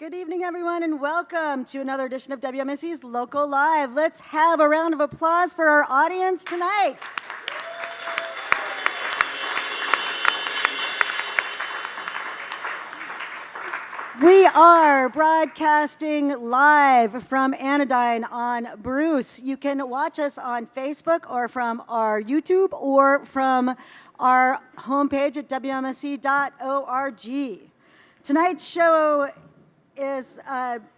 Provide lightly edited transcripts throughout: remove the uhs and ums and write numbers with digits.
Good evening, everyone, and welcome to another edition of WMSE's Local Live. Let's have a round of applause for our audience tonight. We are broadcasting live from Anodyne on Bruce. You can watch us on Facebook or from our YouTube or from our homepage at WMSE.org. Tonight's show is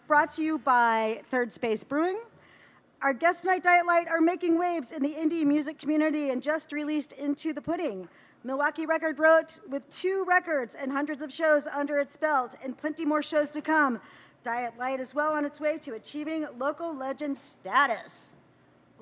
brought to you by Third Space Brewing. Our guests tonight, Diet Lite, are making waves in the indie music community and just released Into the Pudding. Milwaukee Record wrote, with 2 records and hundreds of shows under its belt and plenty more shows to come, Diet Lite is well on its way to achieving local legend status.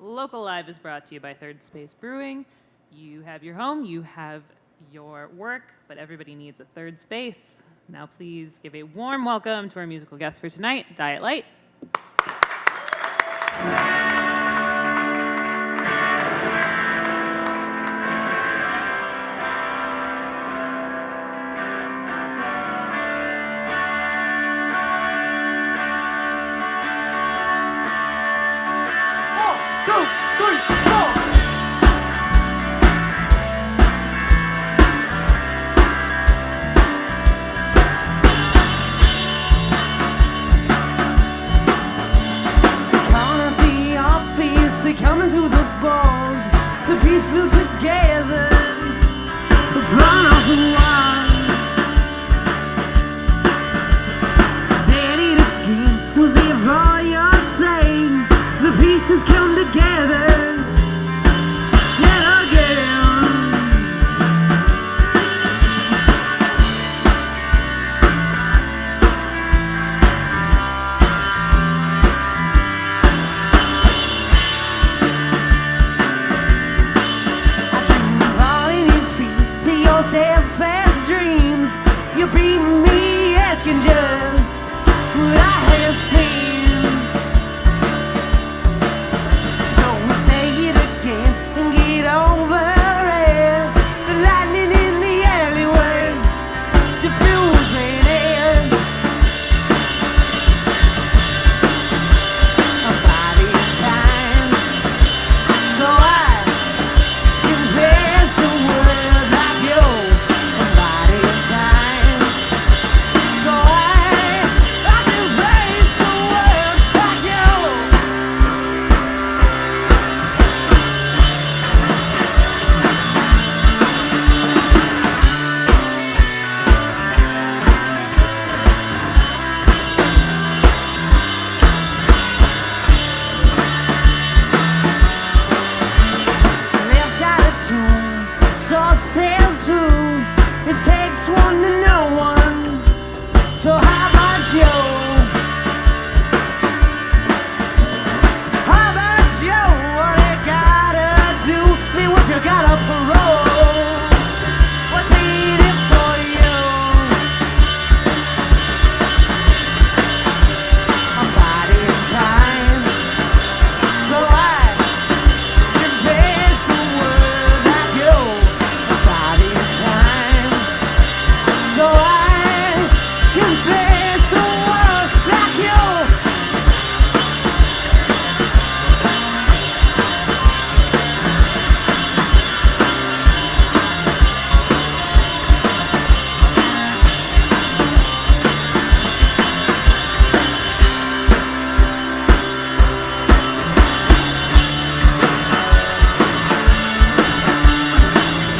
Local Live is brought to you by Third Space Brewing. You have your home, you have your work, but everybody needs a third space. Now please give a warm welcome to our musical guest for tonight, Diet Lite. Coming through the balls, the piece glued together, thrown off the wall. Said it again, was it for your sake? The pieces come together yet again. Steadfast dreams, you beat me asking just what I have seen. So say it again and get over it. The lightning in the alleyway diffusing air. A body of time, so I can pass the word like you. It takes one to know one, so how about you? How about you? What you gotta do? Me what you gotta parole? What's in it for you? A body of time, so I can pass the word like you. A body of time, so I can face the world like you.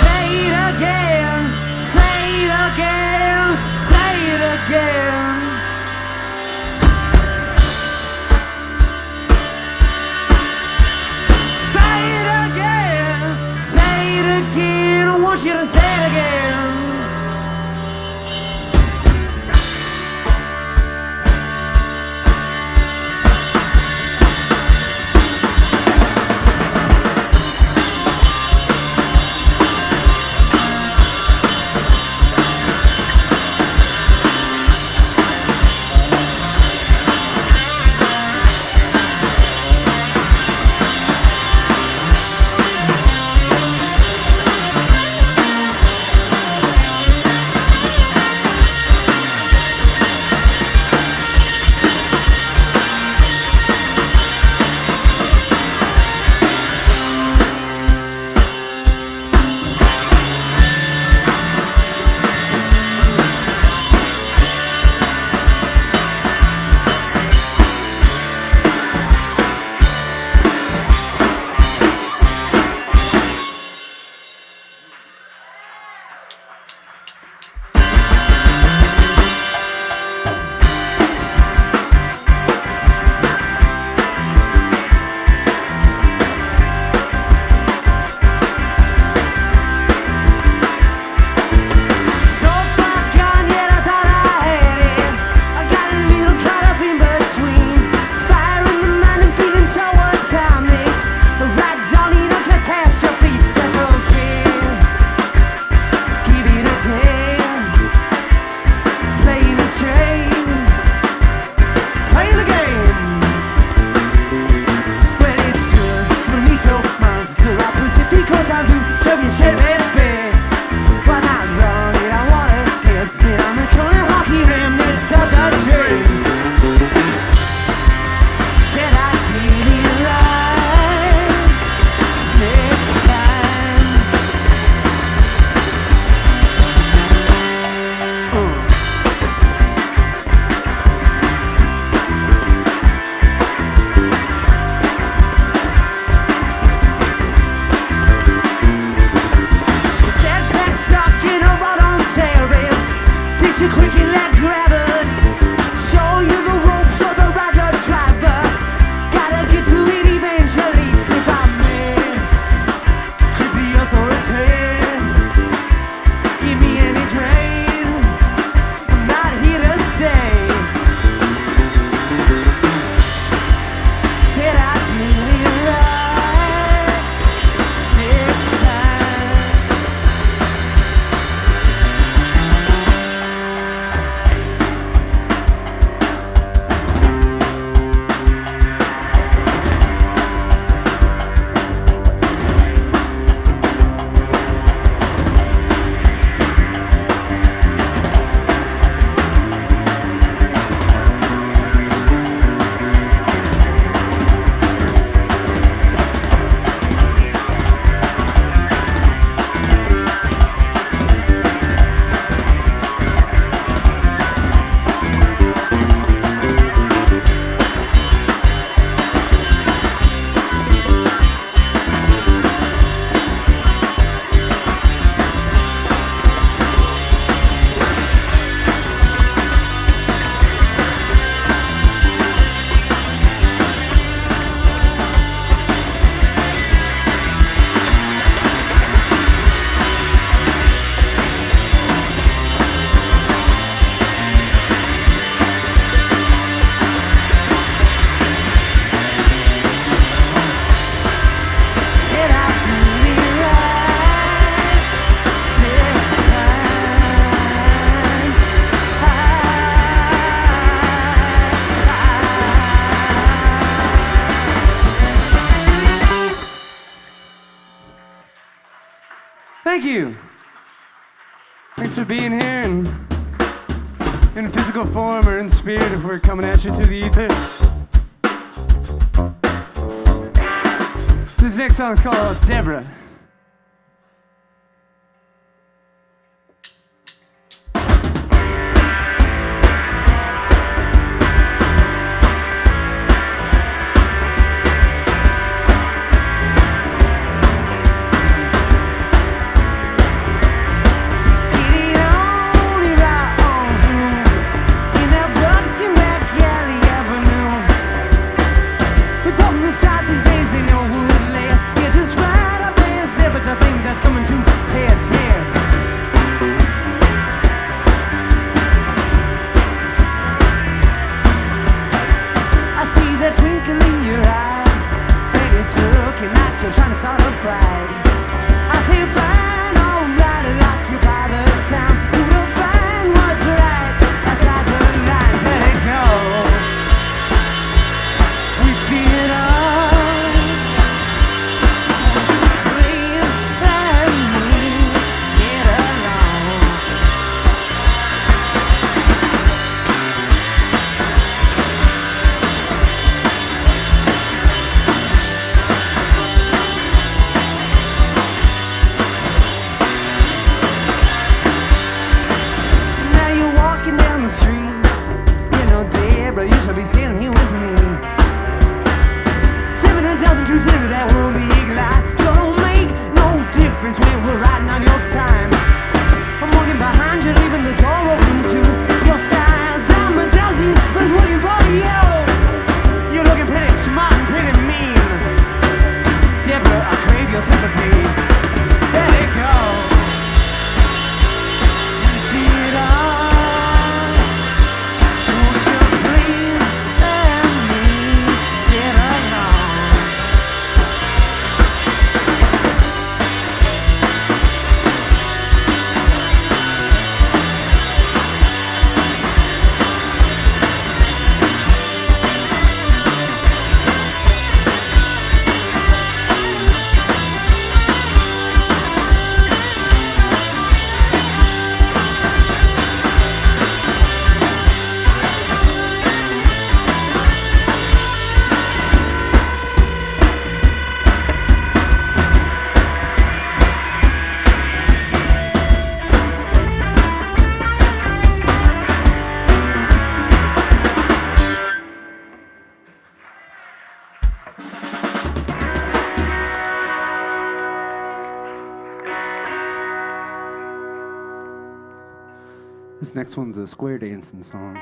Say it again, say it again, say it again. Say it again, say it again. I want you to say it again. Thank you. Thanks for being here and in physical form or in spirit if we're coming at you through the ether. This next song is called Deborah. This next one's a square dancing song.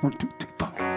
1, 2, 3, 4.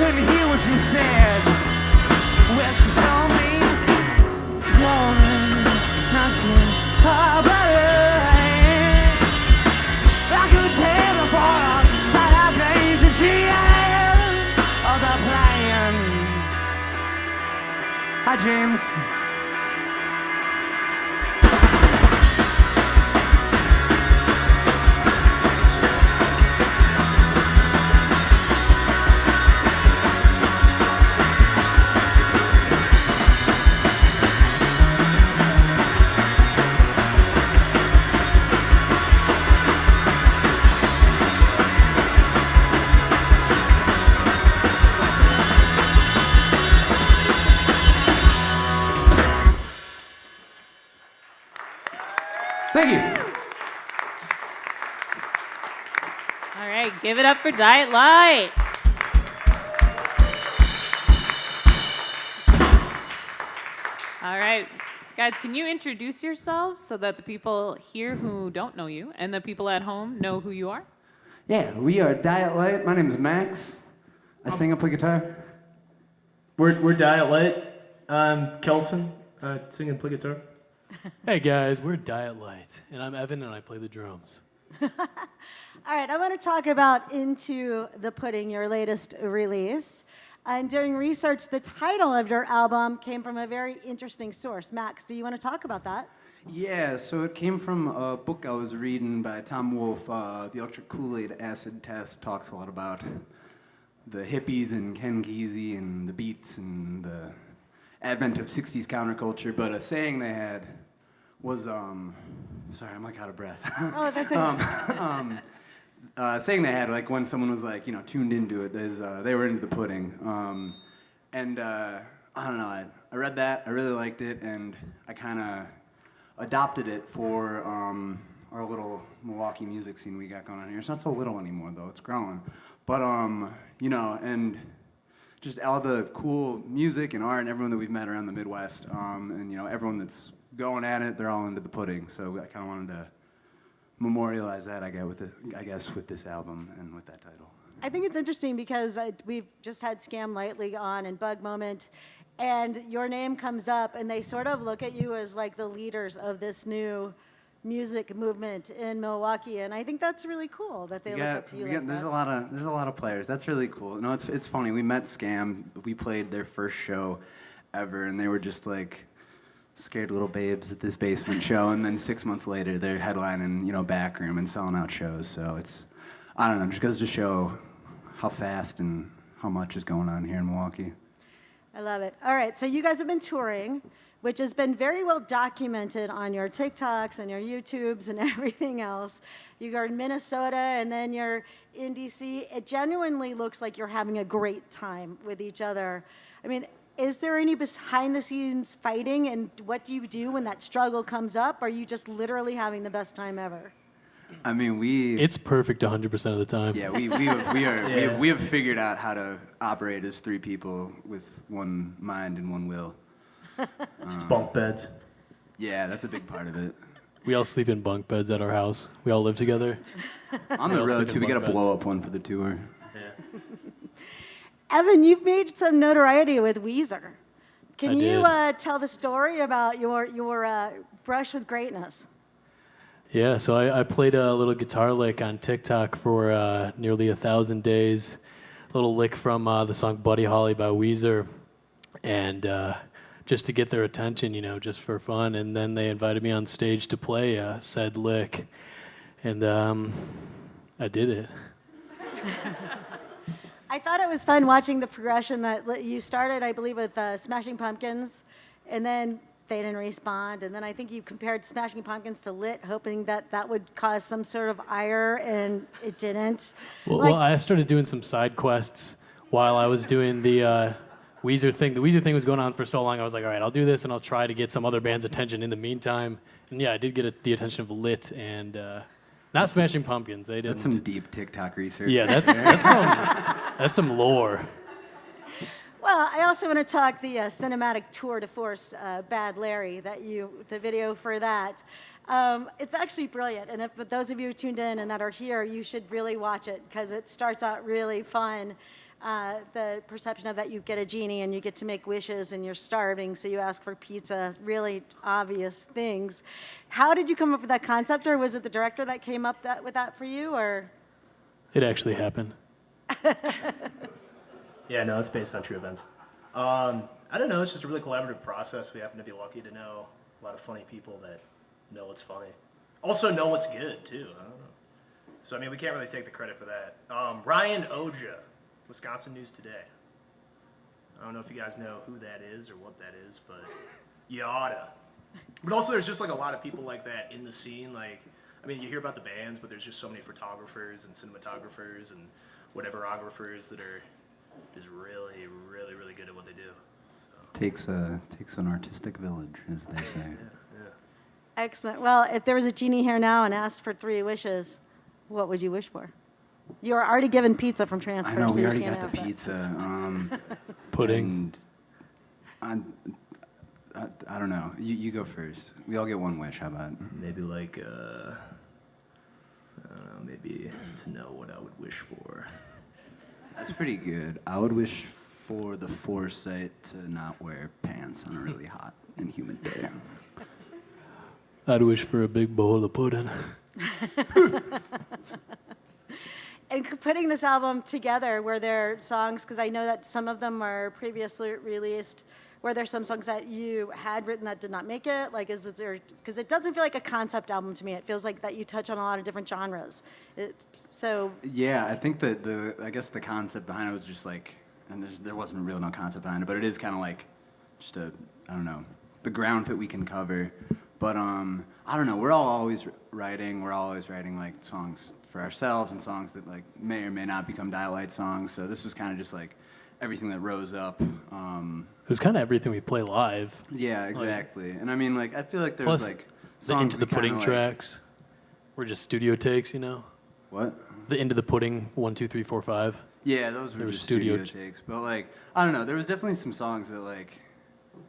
couldn't hear what she said. Well, she told me, woman, nothing about it. I could tell apart by the place that she had of the plan. Hi, James. Thank you. All right, give it up for Diet Lite. All right, guys, can you introduce yourselves so that the people here who don't know you and the people at home know who you are? Yeah, we are Diet Lite. My name is Max. I sing and play guitar. We're Diet Lite. I'm Kelson. I sing and play guitar. Hey guys, we're Diet Lite, and I'm Evan, and I play the drums. All right, I want to talk about Into the Pudding, your latest release. And during research, the title of your album came from a very interesting source. Max, do you want to talk about that? Yeah, so it came from a book I was reading by Tom Wolfe. The Electric Kool-Aid Acid Test talks a lot about the hippies and Ken Kesey and the Beats and the advent of 60s counterculture. But a saying they had was, sorry, I'm like out of breath. Oh, that's okay. Saying they had, like when someone was like, tuned into it, they were into the pudding. And I don't know, I read that, I really liked it, and I kind of adopted it for our little Milwaukee music scene we got going on here. It's not so little anymore, though, it's growing. But, and just all the cool music and art and everyone that we've met around the Midwest, and, everyone that's going at it, they're all into the pudding. So I kind of wanted to memorialize that, I guess, with this album and with that title. I think it's interesting because we've just had Scam Lightly on and Bug Moment, and your name comes up, and they sort of look at you as like the leaders of this new music movement in Milwaukee, and I think that's really cool that they look up to you like there's that. there's a lot of players. That's really cool. No, it's funny. We met Scam. We played their first show ever, and they were just like scared little babes at this basement show, and then 6 months later they're headlining, back room and selling out shows. So it's, I don't know, just goes to show how fast and how much is going on here in Milwaukee. I love it. All right, so you guys have been touring, which has been very well documented on your TikToks and your YouTubes and everything else. You are in Minnesota and then you're in DC. It genuinely looks like you're having a great time with each other. I mean, is there any behind the scenes fighting, and what do you do when that struggle comes up? Are you just literally having the best time ever? I mean, It's perfect 100% of the time. Yeah, we have figured out how to operate as three people with one mind and one will. It's bunk beds. Yeah, that's a big part of it. We all sleep in bunk beds at our house. We all live together. On the all road sleep too, in we got a bunk beds. blow up one for the tour. Evan, you've made some notoriety with Weezer. Can I you did. tell the story about your brush with greatness? Yeah, so I played a little guitar lick on TikTok for nearly 1,000 days. A little lick from the song Buddy Holly by Weezer. And just to get their attention, just for fun. And then they invited me on stage to play said lick. And I did it. I thought it was fun watching the progression that you started, I believe, with Smashing Pumpkins, and then they didn't respond, and then I think you compared Smashing Pumpkins to Lit, hoping that that would cause some sort of ire, and it didn't. Well, I started doing some side quests while I was doing the Weezer thing. The Weezer thing was going on for so long, I was like, all right, I'll do this, and I'll try to get some other band's attention in the meantime. And yeah, I did get the attention of Lit and not Smashing Pumpkins. They didn't. That's some deep TikTok research. Yeah, that's some lore. Well, I also want to talk the cinematic tour de force, Bad Larry, the video for that. It's actually brilliant, and for those of you who tuned in and that are here, you should really watch it because it starts out really fun. the perception of that you get a genie and you get to make wishes and you're starving, so you ask for pizza, really obvious things. How did you come up with that concept, or was it the director that came up with that for you, or? It actually happened. Yeah, no, it's based on true events. I don't know. It's just a really collaborative process. We happen to be lucky to know a lot of funny people that know what's funny. Also know what's good, too. I don't know. So, I mean, we can't really take the credit for that. Ryan Oja, Wisconsin News Today. I don't know if you guys know who that is or what that is, but you oughta. But also, there's just like a lot of people like that in the scene. Like, I mean, you hear about the bands, but there's just so many photographers and cinematographers and whateverographers that are just really, really, really good at what they do. So. Takes an artistic village, as they say. Yeah. Excellent. Well, if there was a genie here now and asked for 3 wishes, what would you wish for? You were already given pizza from Transfer. I know, so we you already can't got the ask that. pizza. Pudding. And I don't know. You go first. We all get one wish. How about? Maybe like, I don't know, maybe to know what I would wish for. That's pretty good. I would wish for the foresight to not wear pants on a really hot and humid day. I'd wish for a big bowl of pudding. And putting this album together, were there songs, because I know that some of them are previously released, were there some songs that you had written that did not make it? Like, was there, because it doesn't feel like a concept album to me. It feels like that you touch on a lot of different genres. Yeah, I think that I guess the concept behind it was just like, and there wasn't really no concept behind it, but it is kind of like just I don't know, the ground that we can cover. But I don't know, we're always writing like songs for ourselves and songs that like may or may not become Diet Lite songs. So this was kind of just like everything that rose up. It was kind of everything we play live. Yeah, exactly. And I mean, like, I feel like there's Plus, like the songs Into the we kinda, Pudding like, tracks were just studio takes, you know? What? The Into the Pudding 1, 2, 3, 4, 5. Yeah, those were There was just studio studio takes. But like, I don't know, there was definitely some songs that like, I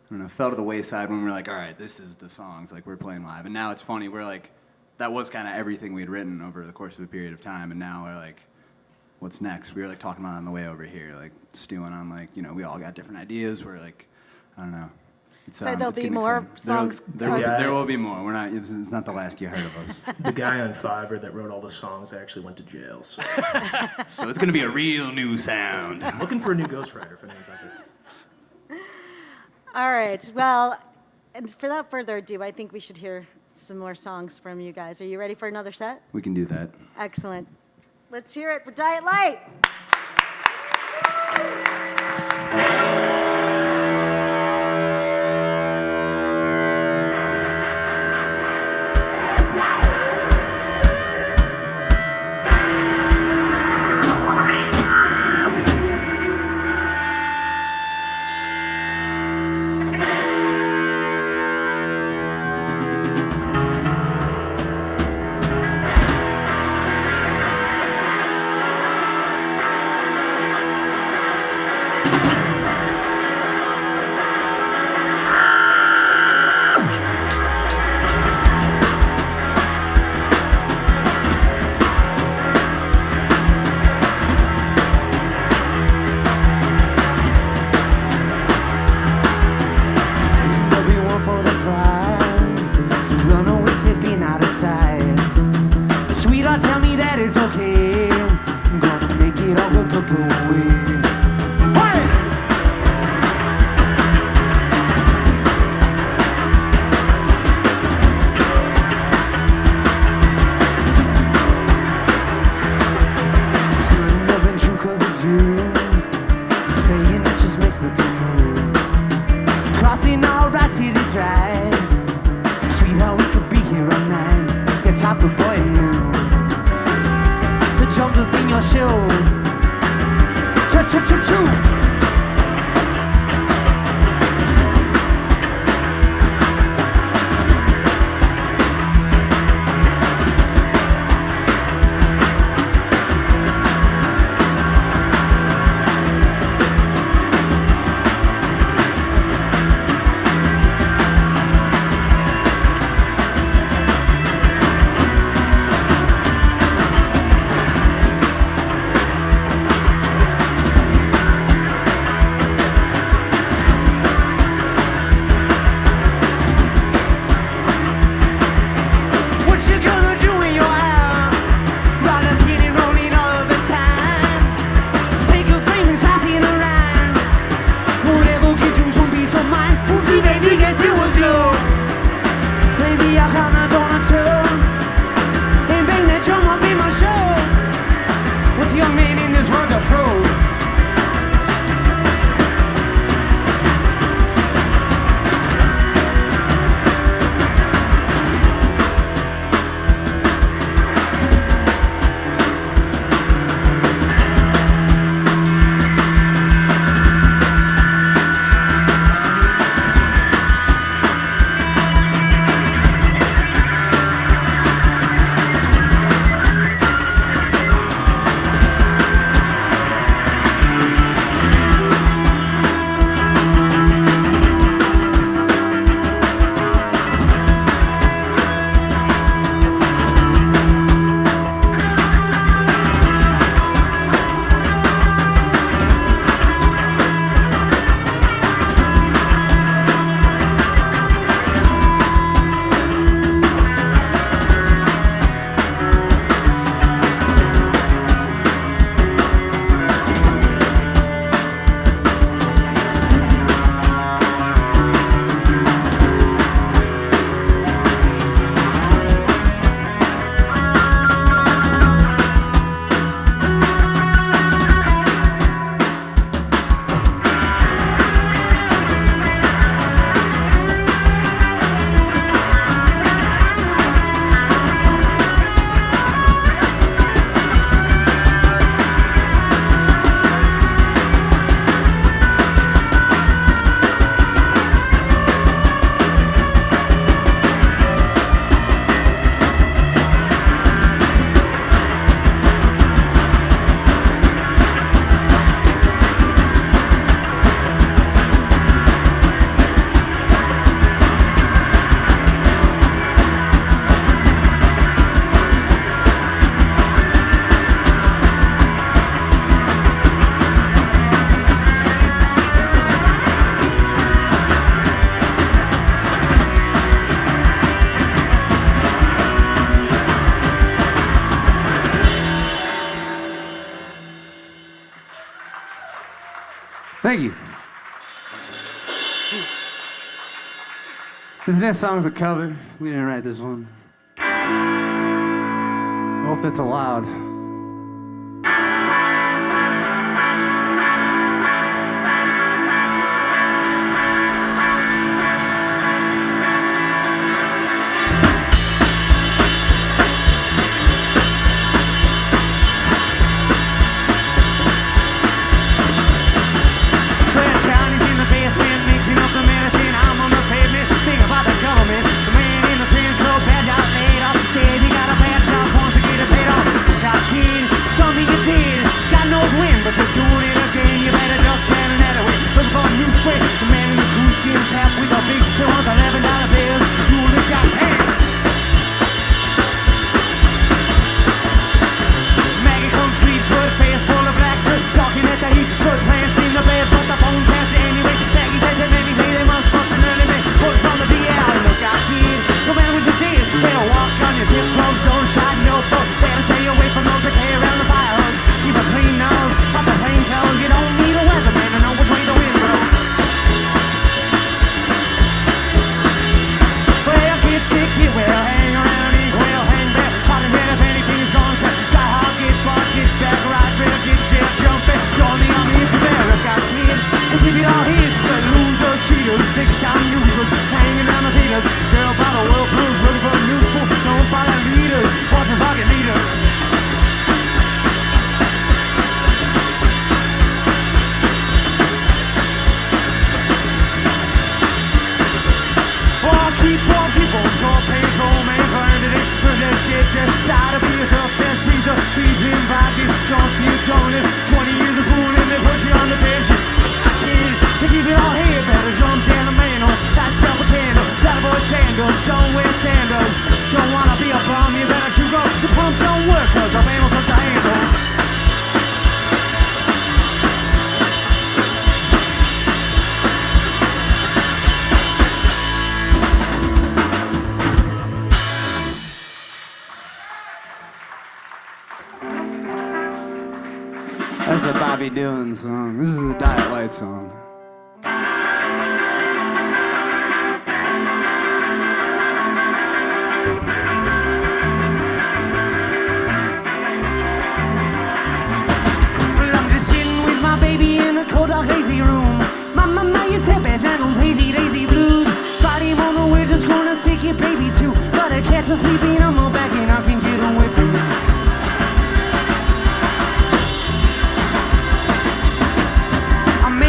don't know, fell to the wayside when we were like, all right, this is the songs like we're playing live. And now it's funny, we're like, that was kind of everything we'd written over the course of a period of time. And now we're like, what's next? We were like talking about it on the way over here, like stewing on like, you know, we all got different ideas. We're like, I don't know. So there'll it's be getting more exciting. songs There will be more. We're not. It's not the last you heard of us. The guy on Fiverr that wrote all the songs actually went to jail. So So it's gonna be a real new sound. looking for a new ghostwriter if anyone's out there. All right. Well, and without further ado, I think we should hear some more songs from you guys. Are you ready for another set? We can do that. Excellent. Let's hear it for Diet Lite. Thank you. This next song's a cover. We didn't write this one. I hope that's allowed. That's a Bobby Dylan song. This is a Diet Lite song. Well, I'm just sitting with my baby in a cold, dark, lazy room. Mama, you tap and those hazy, lazy blues. Friday morning, we're just gonna sick it, baby, too. But I catch her sleeping on my back and I can get away from you.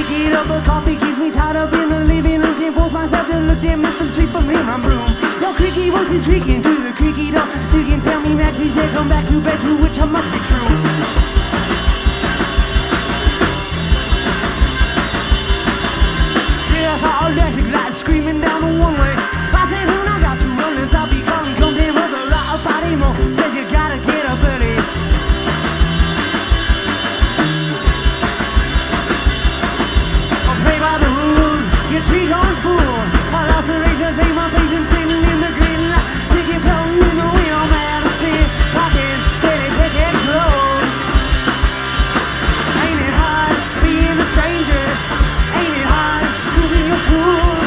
Get up, a coffee keeps me tied up in the living room. Can't force myself to look them up and sweep from in my broom. Your creaky voice is tweaking through the creaky door. She can tell me Max, he said come back to bed, to which I must be true. Yeah, I saw electric lights screaming down the one way. I said, who I got to run this? I'll be calling, come damn other lot of body more. Says you gotta get up early. Play by the rules, you cheat on fool. I lost a race, I save my face and sitting in the green light. Take it from you, know we all mad to see. I can say they take it close. Ain't it hard being a stranger? Ain't it hard losing your cool?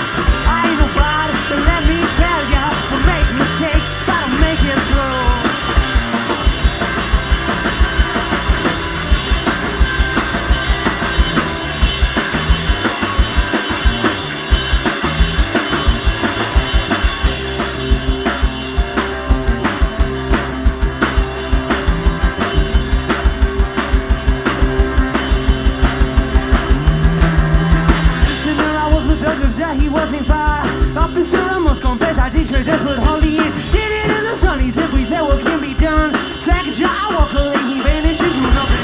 I ain't nobody, but let me tell ya, I make mistakes, gotta make it through. He wasn't far. Officer, I must confess, our teacher just put Holly in. Did it in the sun, he simply said what can be done. Slack a jaw, I walk away, he vanished into nothing.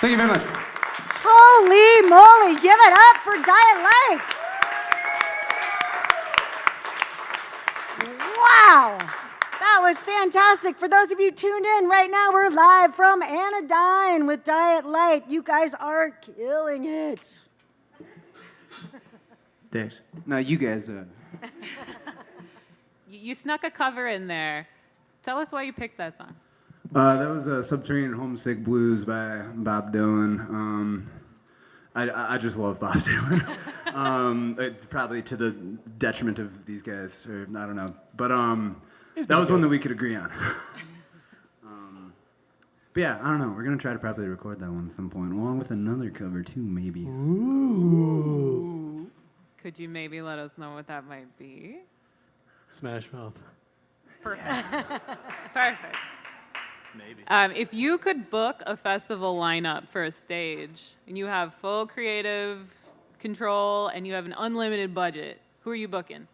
Thank you very much. Holy moly, give it up for Diet Lite. Wow, that was fantastic. For those of you tuned in right now, we're live from Anodyne with Diet Lite. You guys are killing it. Thanks. No, you guys. You snuck a cover in there. Tell us why you picked that song. That was Subterranean Homesick Blues by Bob Dylan. I just love Bob Dylan. Probably to the detriment of these guys, or I don't know. But that was one that we could agree on. But yeah, I don't know. We're gonna try to probably record that one at some point, along with another cover too, maybe. Ooh. Could you maybe let us know what that might be? Smash Mouth. Perfect. Perfect. Maybe. If you could book a festival lineup for a stage and you have full creative control and you have an unlimited budget, who are you booking?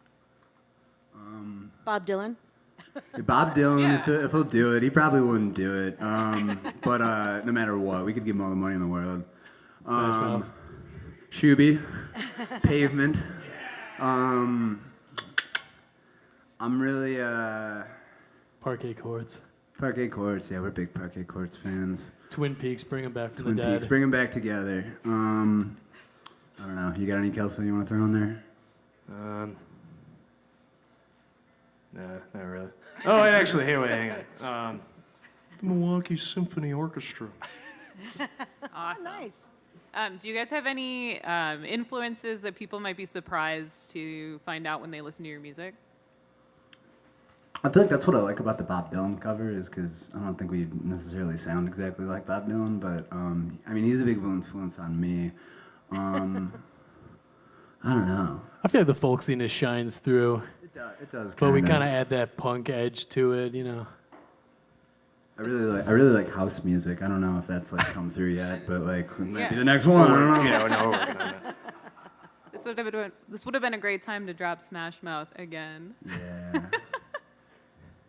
Bob Dylan. Bob Dylan, Yeah. if he'll do it, he probably wouldn't do it. But no matter what, we could give him all the money in the world. Smash Mouth. Shuby, Pavement. I'm really Parquet Courts. Parquet Courts. Yeah, we're big Parquet Courts fans. Twin Peaks, bring them back from Twin the dead. Peaks, bring them back together. I don't know. You got any Kelso you want to throw in there? Nah, not really. Oh, wait, actually, here, wait, hang on. The Milwaukee Symphony Orchestra. Awesome. Nice. Do you guys have any influences that people might be surprised to find out when they listen to your music? I feel like that's what I like about the Bob Dylan cover is because I don't think we necessarily sound exactly like Bob Dylan, but I mean, he's a big influence on me. I don't know. I feel like the folksiness shines through, It does. but we kind of add that punk edge to it, you know. I really like house music. I don't know if that's like come through yet, but like maybe the next one. I don't know. Yeah, no, we're working on that. This would have been a great time to drop Smash Mouth again. Yeah.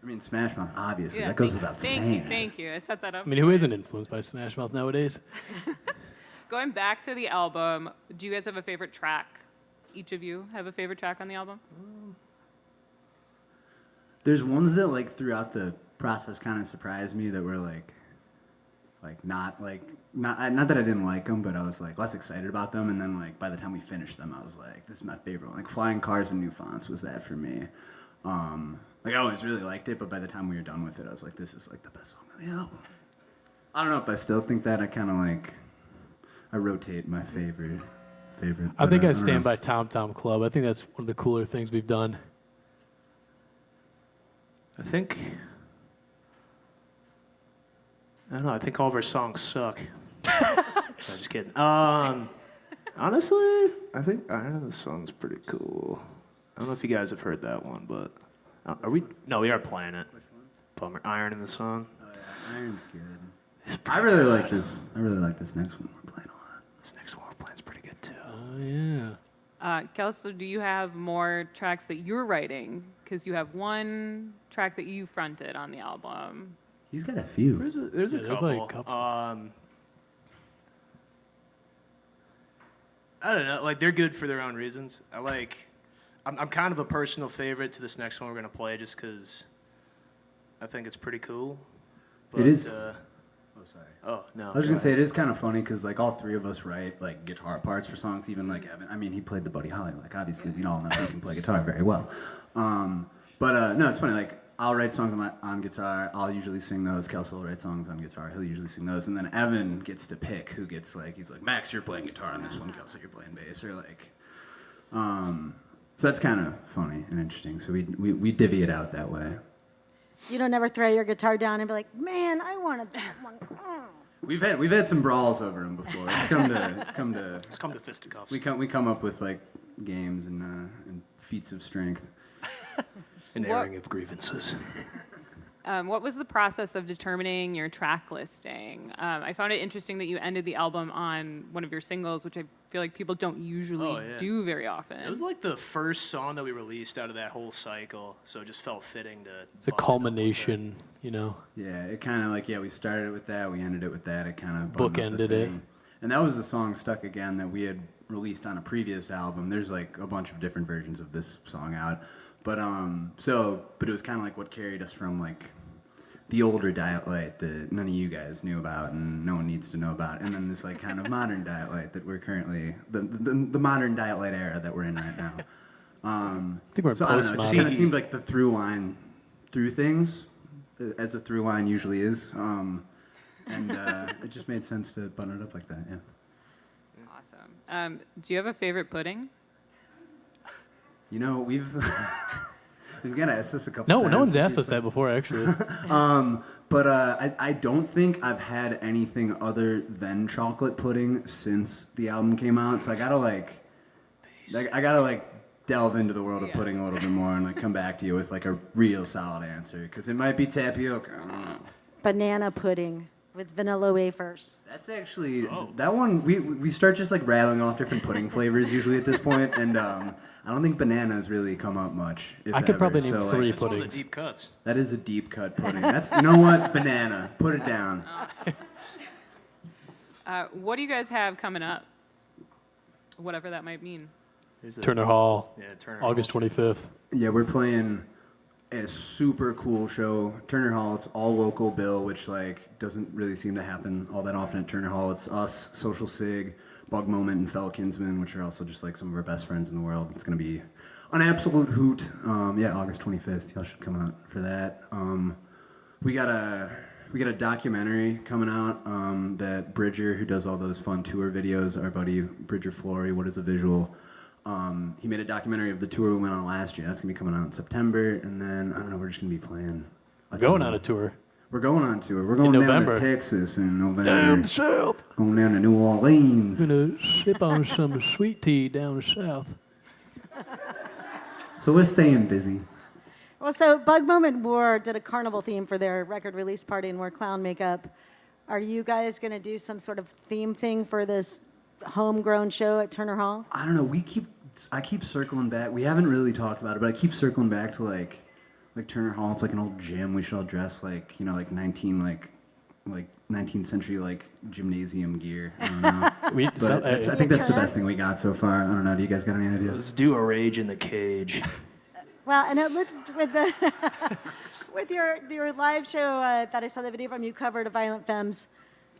I mean, Smash Mouth, obviously. Yeah, that goes without saying. Thank you. I set that up. I mean, who isn't influenced by Smash Mouth nowadays? Going back to the album, do you guys have a favorite track? Each of you have a favorite track on the album? There's ones that like throughout the process kind of surprised me that were not that I didn't like them, but I was like less excited about them. And then like by the time we finished them, I was like, this is my favorite one. Like Flying Cars and New Fonts was that for me. Like I always really liked it, but by the time we were done with it, I was like, this is like the best song on the album. I don't know if I still think that. I kind of like I rotate my favorite. I think I don't stand know. by Tom Tom Club. I think that's one of the cooler things we've done. I don't know. I think all of our songs suck. No, just kidding. Honestly, I think Iron in the Sun's pretty cool. I don't know if you guys have heard that one, but are we? No, we are playing it. Bummer. Iron in the Sun. Oh yeah, Iron's good. I really like this. I really like this next one we're playing a lot. This next one we're playing's pretty good too. Oh, yeah. Kelso, do you have more tracks that you're writing? Because you have one track that you fronted on the album. He's got a few. There's a Yeah, there's couple. like a couple. I don't know. Like they're good for their own reasons. I'm kind of a personal favorite to this next one we're gonna play just because I think it's pretty cool. But, It is. Oh, sorry. Oh no. I was gonna say it is kind of funny because like all three of us write like guitar parts for songs. Even like Evan. I mean, he played the Buddy Holly. Like obviously we all know he can play guitar very well. But no, it's funny. Like I'll write songs on guitar. I'll usually sing those. Kelso will write songs on guitar. He'll usually sing those. And then Evan gets to pick who gets like he's like Max, you're playing guitar on this one. Kelso, you're playing bass. Or like, so that's kind of funny and interesting. So we divvy it out that way. You don't ever throw your guitar down and be like, man, I wanted that one. Oh. We've had some brawls over him before. It's come to fisticuffs. we come up with like games and feats of strength. An What- airing of grievances. What was the process of determining your track listing? I found it interesting that you ended the album on one of your singles, which I feel like people don't usually do very often. It was like the first song that we released out of that whole cycle, so it just felt fitting to. It's a culmination, you know. Yeah, it kind of like, we started it with that, we ended it with that. It kind of Bookended it. And that was the song Stuck Again that we had released on a previous album. There's like a bunch of different versions of this song out. But but it was kind of like what carried us from like the older Diet Lite that none of you guys knew about and no one needs to know about, and then this like kind of modern Diet Lite that we're currently the modern Diet Lite era that we're in right now. I think we're so I don't know. It just postmodern. kind of seemed like the through line through things, as a through line usually is, and it just made sense to button it up like that. Yeah. Awesome. Do you have a favorite pudding? You know, we've got asked this a couple No, times. no one's asked us that before, actually. But I don't think I've had anything other than chocolate pudding since the album came out. So I gotta delve into the world of pudding a little bit more and like come back to you with like a real solid answer, because it might be tapioca. I don't know. Banana pudding with vanilla wafers. That's actually that one. We start just like rattling off different pudding flavors usually at this point, and I don't think bananas really come up much. If I could ever. probably name So, three That's one of the puddings. deep cuts. That is a deep cut pudding. That's, you know what, banana. Put it down. What do you guys have coming up? Whatever that might mean. Turner Hall, Yeah, Turner August Hall. 25th. Yeah, we're playing a super cool show. Turner Hall, it's all local bill, which like doesn't really seem to happen all that often at Turner Hall. It's us, Social Sig, Bug Moment, and Fellow Kinsmen, which are also just like some of our best friends in the world. It's gonna be an absolute hoot. August 25th. Y'all should come out for that. We got a documentary coming out that Bridger, who does all those fun tour videos, our buddy Bridger Flory, What is a Visual? He made a documentary of the tour we went on last year. That's gonna be coming out in September, and then I don't know. We're just gonna be playing. Going on a tour. We're going on tour. We're going down November. to Texas in November. Down south. Going down to New Orleans. Gonna sip on some sweet tea down south. So we're staying busy. Well, so Bug Moment did a carnival theme for their record release party and wore clown makeup. Are you guys going to do some sort of theme thing for this homegrown show at Turner Hall? I don't know. I keep circling back. We haven't really talked about it, but I keep circling back to like Turner Hall. It's like an old gym. We should all dress like 19th century like gymnasium gear. I don't know. But I think that's the best thing we got so far. I don't know. Do you guys got any ideas? Let's do a Rage in the Cage. Well, and with your live show that I saw the video from, you covered a Violent Femmes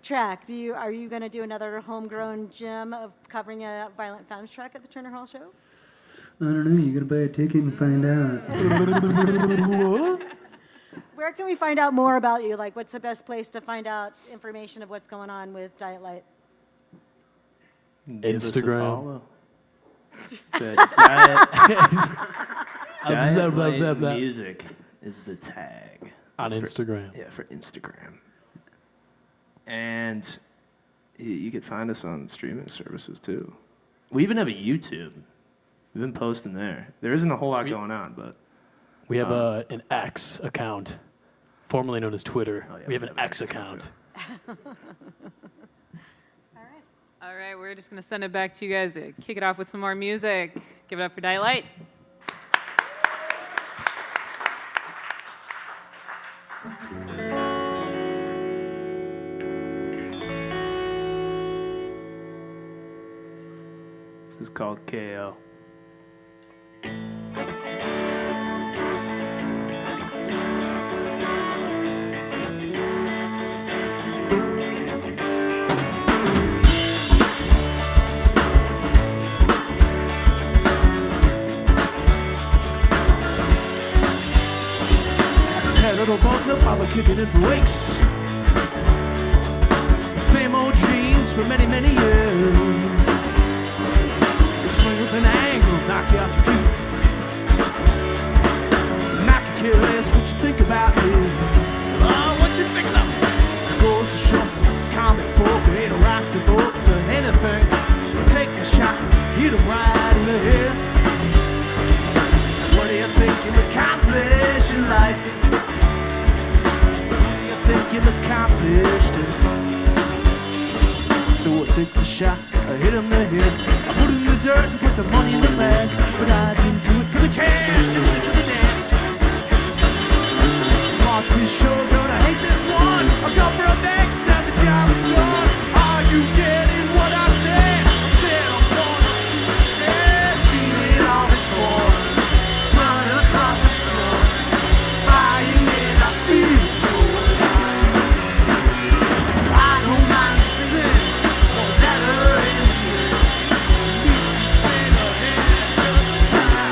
track. Are you going to do another homegrown gym of covering a Violent Femmes track at the Turner Hall show? I don't know. You gotta buy a ticket and find out. Where can we find out more about you? Like, what's the best place to find out information of what's going on with Diet Lite? Instagram. Diet Lite Music is the tag. On That's Instagram. for Instagram. And you can find us on streaming services too. We even have a YouTube. We've been posting there. There isn't a whole lot going on, but We have an X account, formerly known as Twitter. Oh, yeah, we have an X account. All right, we're just going to send it back to you guys. Kick it off with some more music. Give it up for Diet Lite. this is called KO. Little button up, I've been kicking in for weeks. Same old dreams for many, many years. Swing with an angle, knock you off your feet. And I could care less what you think about me. Oh, what you think about me? Goes to show, it's comic folk, it ain't a rock the boat for anything. Take a shot, hit 'em right in the head. What do you think you'll accomplish in life? took the shot, I hit him the hit. I put him in the dirt and put the money in the bag. But I didn't do it for the cash, I did it for the dance. Boss is sure gonna hate this one. I've got for a next, now the job is done. Are you getting what I said? I said I'm gonna do it. Seen it all before. Run across the floor. Buying it, I feel so alive. I don't mind the sin, or better is it. At least you spend a hand of time.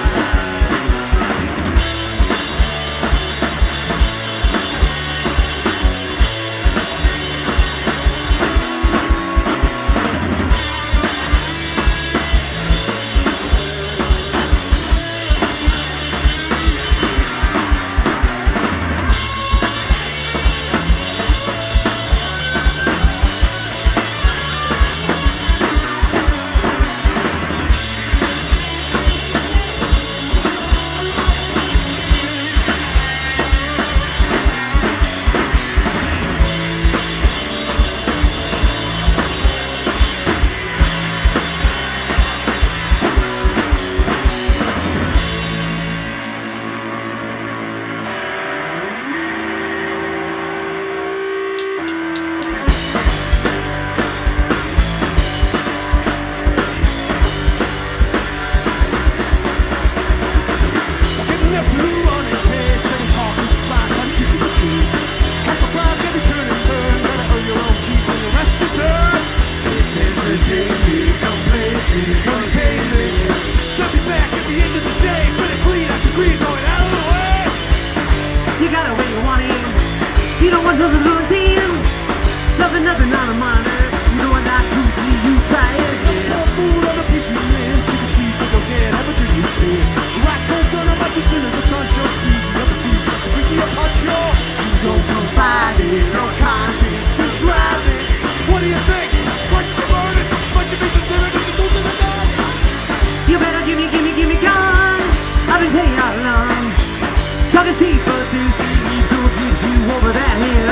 You got it where you want it. You don't want something to look in. Nothing on a minor. You know what I do, see you try it. Some food on the beach you live. Sick of sea, but go dead. Have a drink you stay. Rock cold gun about your sinner. The sun shows easy. Up the sea. We see a punch you. You don't provide it. No conscience. Good driving. What do you think? What's the burden? Bunch of bitches sinner. But you do to the gun. You better give me gun. I've been telling you all along. Talking cheap, but this needs to get you over that hill.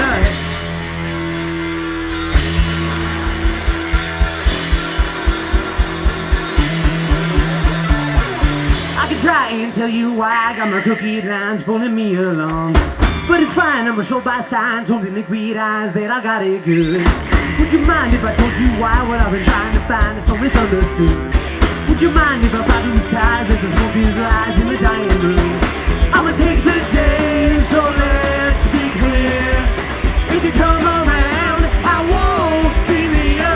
I can try and tell you why I got my crooked lines pulling me along. But it's fine, I'm show by signs, holding liquid eyes that I got it good. Would you mind if I told you why what I've been trying to find is so misunderstood? Would you mind if I produce ties if the smoke is rise in the dying room? I'ma take the day, so let's be clear. If you come around, I won't be near.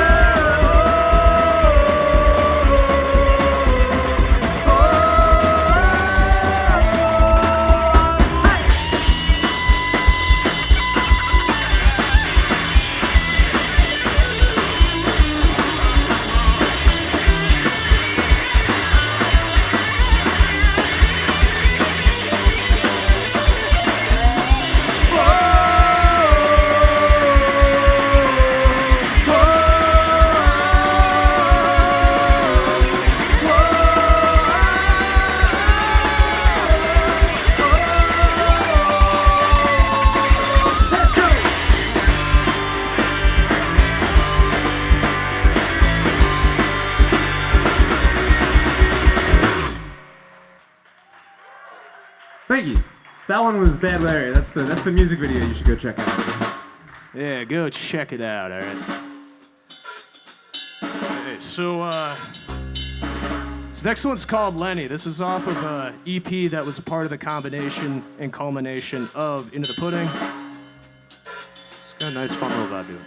Thank you. That one was Bad Larry. That's the music video you should go check out. Yeah, go check it out, all right? Okay, so, this next one's called Lenny. This is off of a EP that was a part of the combination and culmination of Into the Pudding. It's got a nice fun little vibe to it.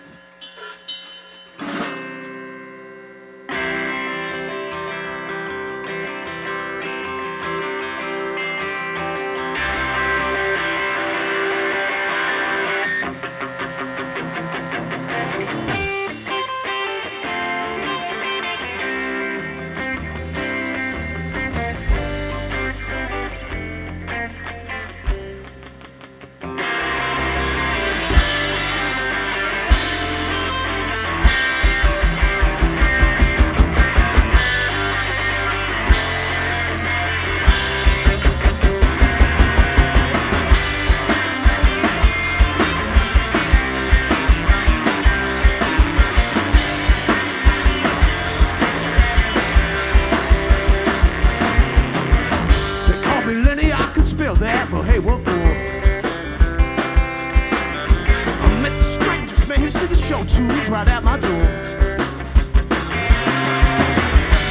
show tunes right at my door.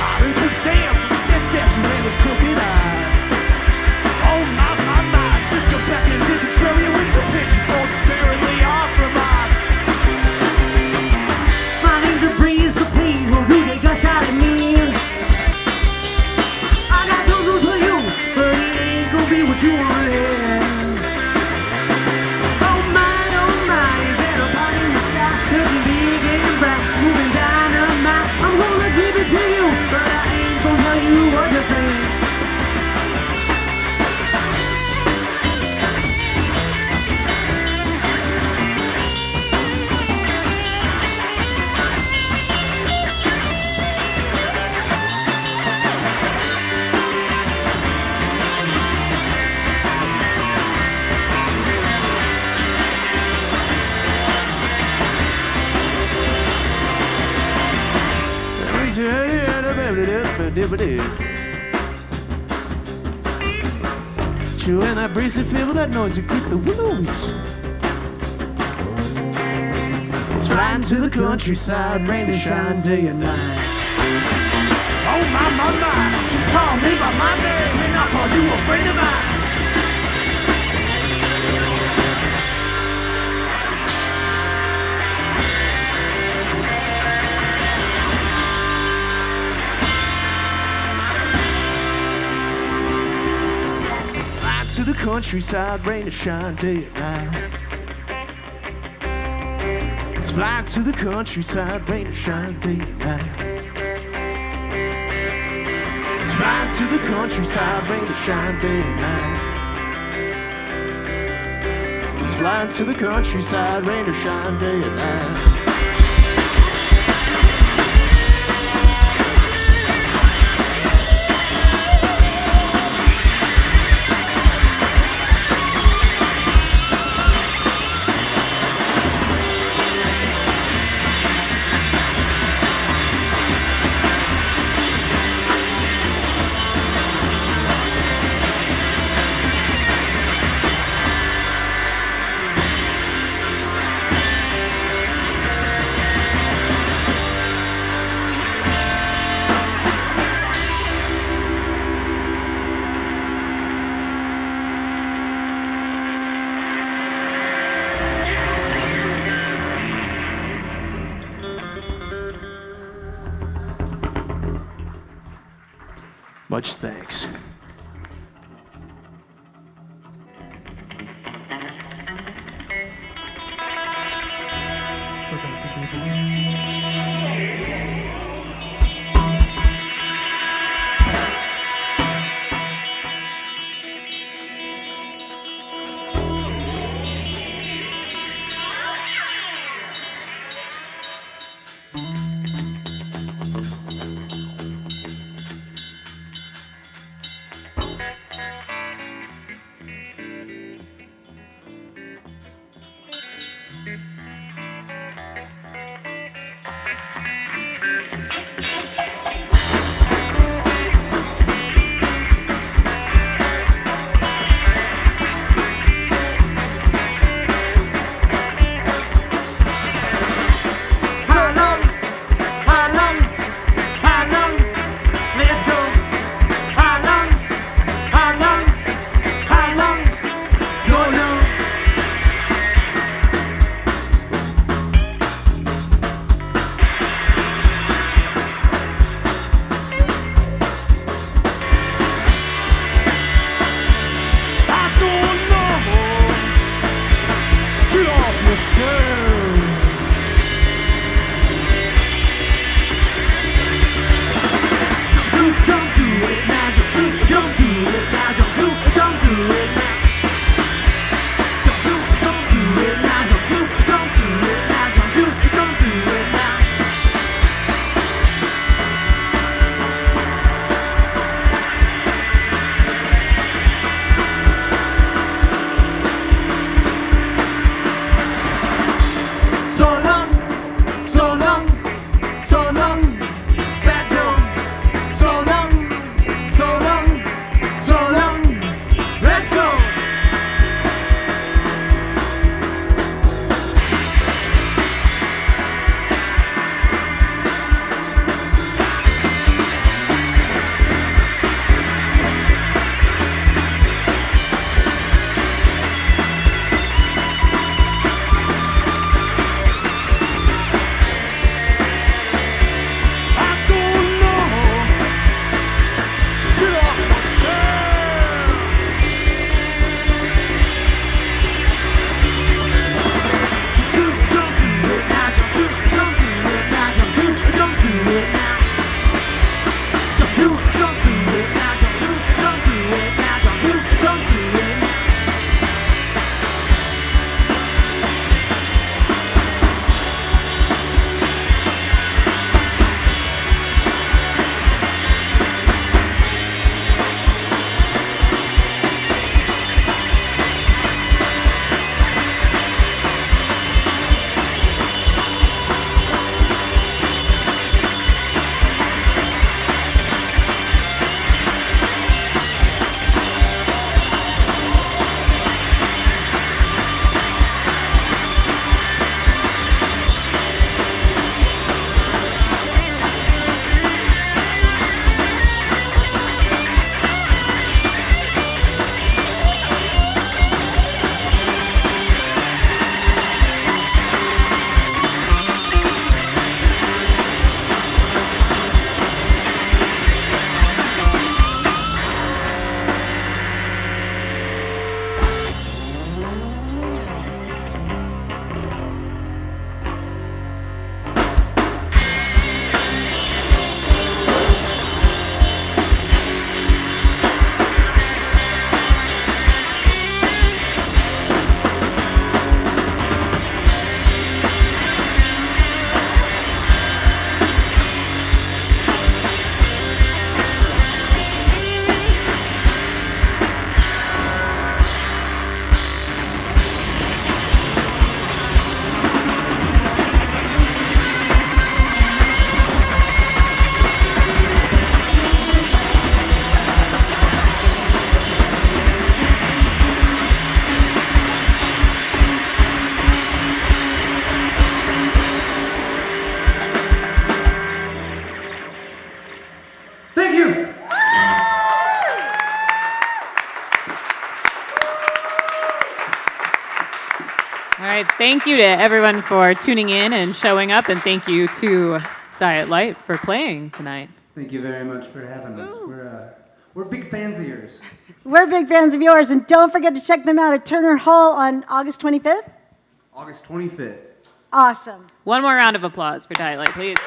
Martha stands with that statue and his crooked eyes. Oh my, just go back and dig a trillion with the picture for despairingly authorized. My name's a breeze, so please won't you take a shot at me? I got some news for you, but it ain't gonna be what you want to hear. Oh my, there's a party in the sky, looking big and bright, moving dynamite. I'm gonna give it to you, but I ain't gonna tell you what to think. Chewing that breezy feel, that noisy creep the willows. It's flying to the countryside, rain and shine day and night. Oh my, just call me by my name and I'll call you a friend of mine. To the countryside, rain and shine day and night. It's flying to the countryside, rain and shine day and night. It's flying to the countryside, rain and shine day and night. It's flying to the countryside, rain and shine day and night. Much thanks. We're back in business. Thank you to everyone for tuning in and showing up, and thank you to Diet Lite for playing tonight. Thank you very much for having us. We're big fans of yours. We're big fans of yours, and don't forget to check them out at Turner Hall on August 25th. August 25th. Awesome. One more round of applause for Diet Lite, please.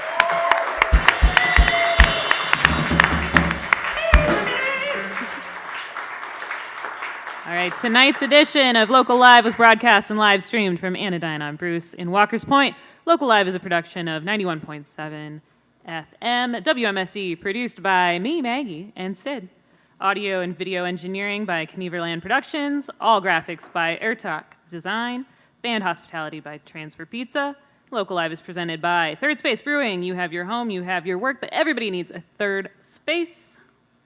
All right, tonight's edition of Local Live was broadcast and live streamed from Anodyne on Bruce in Walker's Point. Local Live is a production of 91.7 FM, WMSE, produced by me, Maggie, and Sid. Audio and video engineering by Knieverland Productions. All graphics by Airtalk Design. Band hospitality by Transfer Pizza. Local Live is presented by Third Space Brewing. You have your home, you have your work, but everybody needs a third space.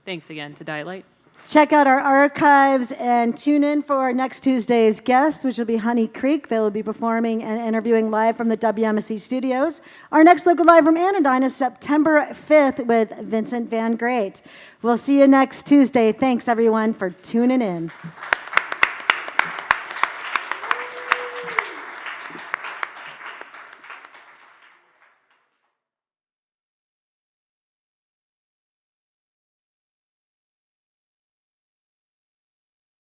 Thanks again to Diet Lite. Check out our archives and tune in for our next Tuesday's guest, which will be Honey Creek. They will be performing and interviewing live from the WMSE studios. Our next Local Live from Anodyne is September 5th with Vincent Van Great. We'll see you next Tuesday. Thanks, everyone, for tuning in.